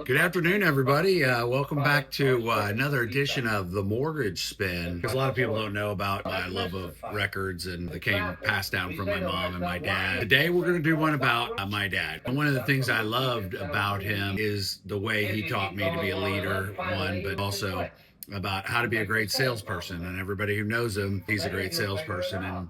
Good afternoon, everybody. Welcome back to another edition of The Mortgage Spin. Because a lot of people don't know about my love of records and that came passed down from my mom and my dad. Today, we're going to do one about my dad. And one of the things I loved about him is the way he taught me to be a leader, one, but also about how to be a great salesperson. And everybody who knows him, he's a great salesperson. And,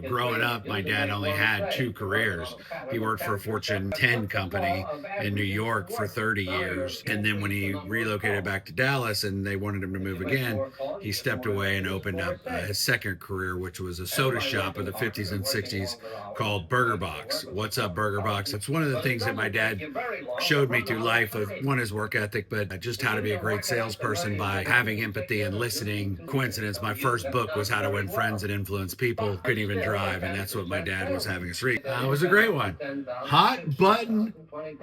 growing up, my dad only had two careers. He worked for a Fortune 10 company in New York for 30 years. And then when he relocated back to Dallas and they wanted him to move again, he stepped away and opened up his second career, which was a soda shop in the 50s and 60s called Burger Box. What's up, Burger Box? It's one of the things that my dad showed me through life of one, his work ethic, but just how to be a great salesperson by having empathy and listening. Coincidence, my first book was How to Win Friends and Influence People. Couldn't even drive, and that's what my dad was having us read. It was a great one. Hot button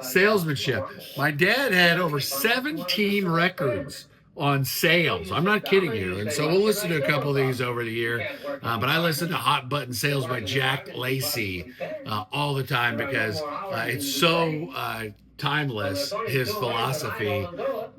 salesmanship. My dad had over 17 records on sales. I'm not kidding you. And so we'll listen to a couple of these over the year. But I listen to Hot Button Sales by Jack Lacey all the time because it's so timeless. His philosophy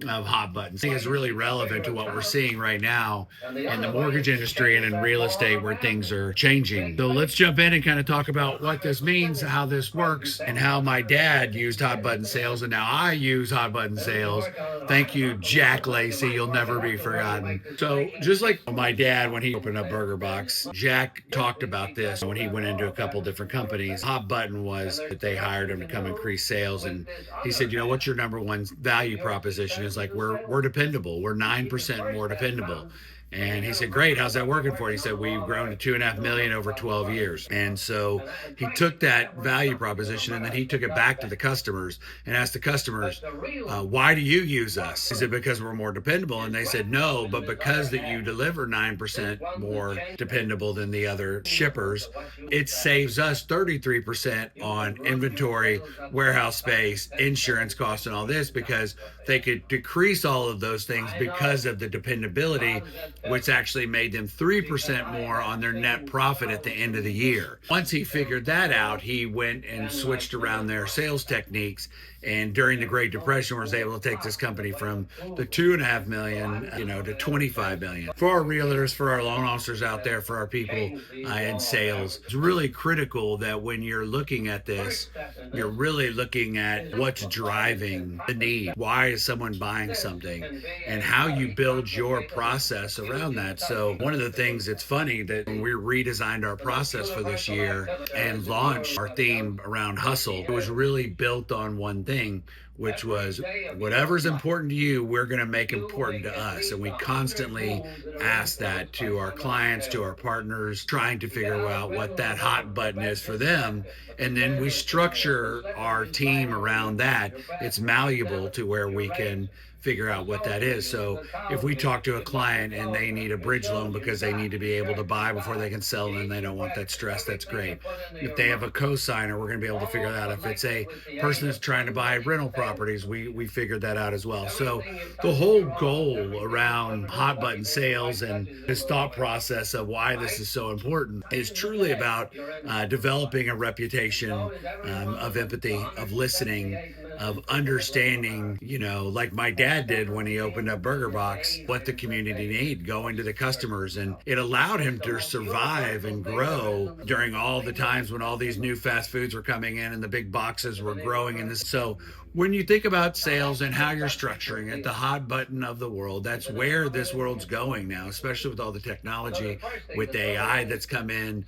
of hot buttons is really relevant to what we're seeing right now in the mortgage industry and in real estate where things are changing. So let's jump in and kind of talk about what this means, how this works, and how my dad used hot button sales and now I use hot button sales. Thank you, Jack Lacey. You'll never be forgotten. So just like my dad when he opened up Burger Box, Jack talked about this when he went into a couple different companies. Hot button was that they hired him to come increase sales, and he said, what's your number one value proposition? Is like, we're dependable. We're 9% more dependable. And he said, great, how's that working for you? He said, we've grown to 2.5 million over 12 years. And so he took that value proposition and then he took it back to the customers and asked the customers, why do you use us? Is it because we're more dependable? And they said, no, but because that you deliver 9% more dependable than the other shippers, it saves us 33% on inventory, warehouse space, insurance costs, and all this, because they could decrease all of those things because of the dependability, which actually made them 3% more on their net profit at the end of the year. Once he figured that out, he went and switched around their sales techniques. And during the Great Depression, was able to take this company from the 2.5 million, to 25 million. For our realtors, for our loan officers out there, for our people in sales, it's really critical that when you're looking at this, you're really looking at what's driving the need. Why is someone buying something? And how you build your process around that. So one of the things that's funny that when we redesigned our process for this year and launched our theme around hustle, it was really built on one thing, which was whatever's important to you, we're going to make important to us. And we constantly ask that to our clients, to our partners, trying to figure out what that hot button is for them. And then we structure our team around that. It's malleable to where we can figure out what that is. So if we talk to a client and they need a bridge loan because they need to be able to buy before they can sell and they don't want that stress, that's great. If they have a co-signer, we're going to be able to figure that out. If it's a person that's trying to buy rental properties, we figured that out as well. So the whole goal around hot button sales and this thought process of why this is so important is truly about developing a reputation of empathy, of listening, of understanding, like my dad did when he opened up Burger Box, what the community need, going to the customers. And it allowed him to survive and grow during all the times when all these new fast foods were coming in and the big boxes were growing in this. So when you think about sales and how you're structuring it, the hot button of the world, that's where this world's going now, especially with all the technology, with AI that's come in,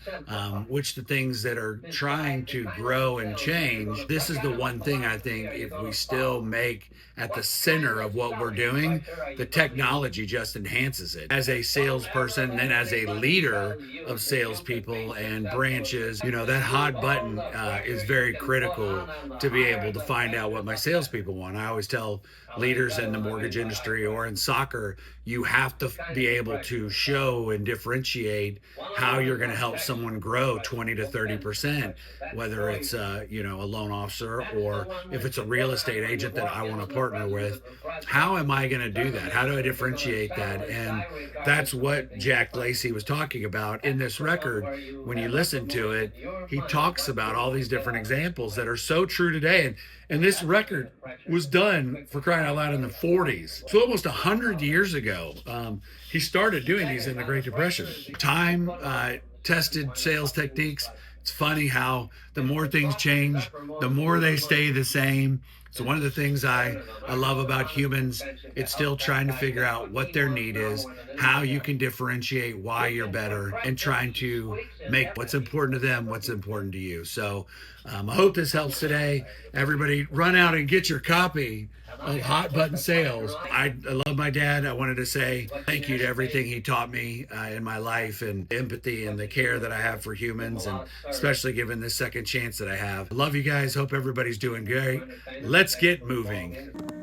which the things that are trying to grow and change. This is the one thing I think if we still make at the center of what we're doing, the technology just enhances it. As a salesperson and as a leader of salespeople and branches, that hot button is very critical to be able to find out what my salespeople want. I always tell leaders in the mortgage industry or in soccer, you have to be able to show and differentiate how you're going to help someone grow 20 to 30%, whether it's a loan officer or if it's a real estate agent that I want to partner with. How am I going to do that? How do I differentiate that? And that's what Jack Lacey was talking about in this record. When you listen to it, he talks about all these different examples that are so true today. And this record was done, for crying out loud, in the 40s. So almost 100 years ago. He started doing these in the Great Depression. Time tested sales techniques. It's funny how the more things change, the more they stay the same. So one of the things I love about humans, it's still trying to figure out what their need is, how you can differentiate why you're better, and trying to make what's important to them what's important to you. So I hope this helps today. Everybody run out and get your copy of Hot Button Sales. I love my dad. I wanted to say thank you to everything he taught me in my life, and empathy and the care that I have for humans, and especially given this second chance that I have. Love you guys. Hope everybody's doing great. Let's get moving.